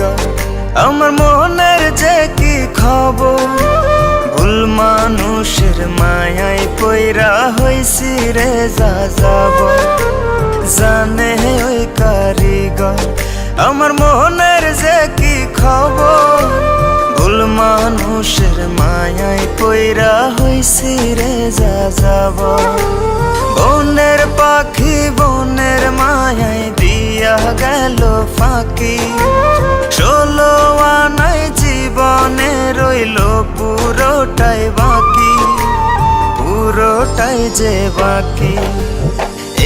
কারিগর আমার মনের যে কি খবর ভুল মানুষের মায়ায় পইরা হইছি রে যা যাব জানে ওই কারিগর আমার মনের যে কি খবর ভুল মানুষের মায়ায় পইরা হইছি রে যা যাব বনের পাখি বনের মায়ায় দিয়া গেল ফাঁকি 16 আনায় জীবনে রইল পুরোটাই বাকি পুরোটাই যে বাকি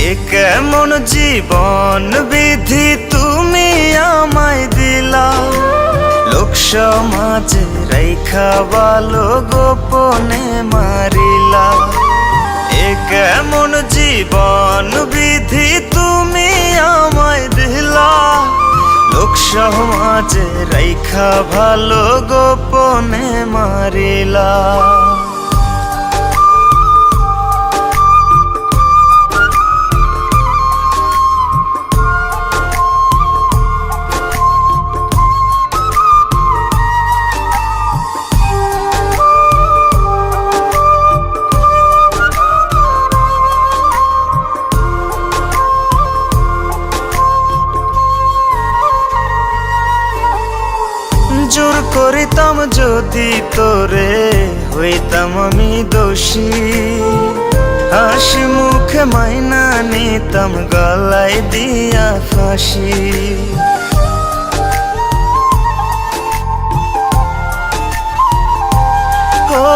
এ কেমন জীবন বিধি তুমি আমায় দিলা লোক সমাজে রাইখা ভালো গোপনে মারিলা এ কেমন জীবন বিধি তুমি আমায় দিলা লোক সমাজে রাইখা ভালো গোপনে মারিলা জোর করিতাম যদি তোরে হইতাম আমি দোষী হাসি মুখে মাইনা নিতাম গলায় দিয়া ফাঁসি ও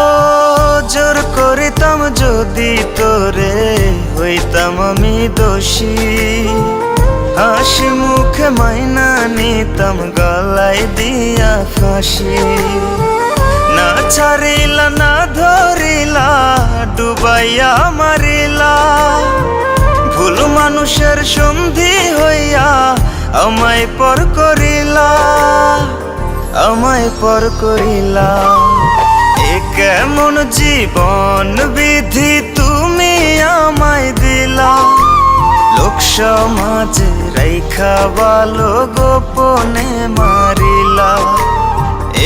জোর করিতাম যদি তোরে হইতাম আমি দোষী হাসি মুখে মাইনা নিতাম গলায় দিয়া ফাঁসি না ছাড়িলা না ধরিলা ডুবাইয়া মারিলা ভুল মানুষের সন্ধি হইয়া আমায় পর করিলা আমায় পর করিলা এ কেমন জীবন বিধি তুমি আমায় দিলা লোক সমাজে রাইখা ভালো গোপনে মারিলা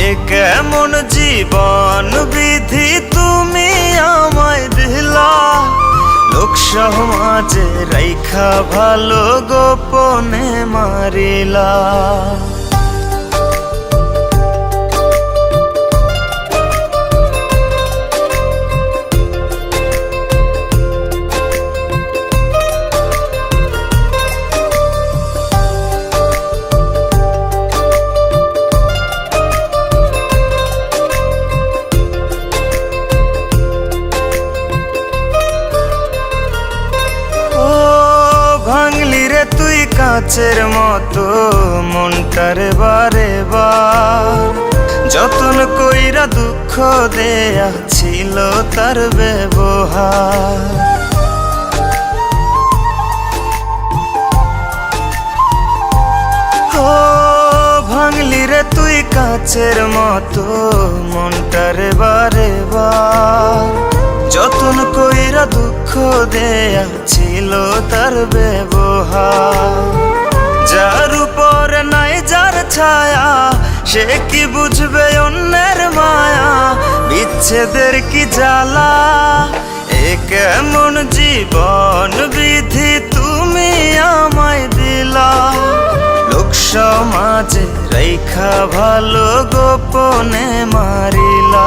এ কেমন জীবন বিধি তুমি আমায় দিলা লোক সমাজে রাইখা ভালো গোপনে মারিলা তুই কাচের মতো মনটারে বারে বার যতন কইরা দুঃখ দেয়া ছিল তার ব্যবহার ও ভাঙলি রে তুই কাচের মতো মনটারে বারে বার যতন কইরা দুঃখ দেয়া ছিল তার ব্যবহার যার উপর নাই যার ছায়া সে কি বুঝবে অন্যের মায়া বিচ্ছেদের কি জ্বালা এ কেমন জীবন বিধি তুমি আমায় দিলা লোক সমাজে রাইখা ভালো গোপনে মারিলা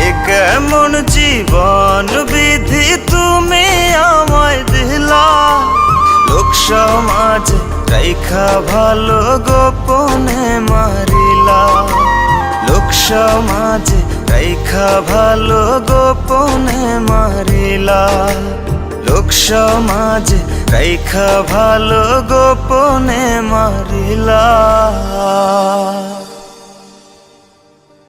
এ কেমন জীবন বিধি তুমি আমায় দিলা লোক সমাজে রাইখা ভালো গোপনে মারিলা লোক সমাজে রাইখা ভালো গোপনে মারিলা লোক সমাজে রাইখা ভালো গোপনে মারিলা।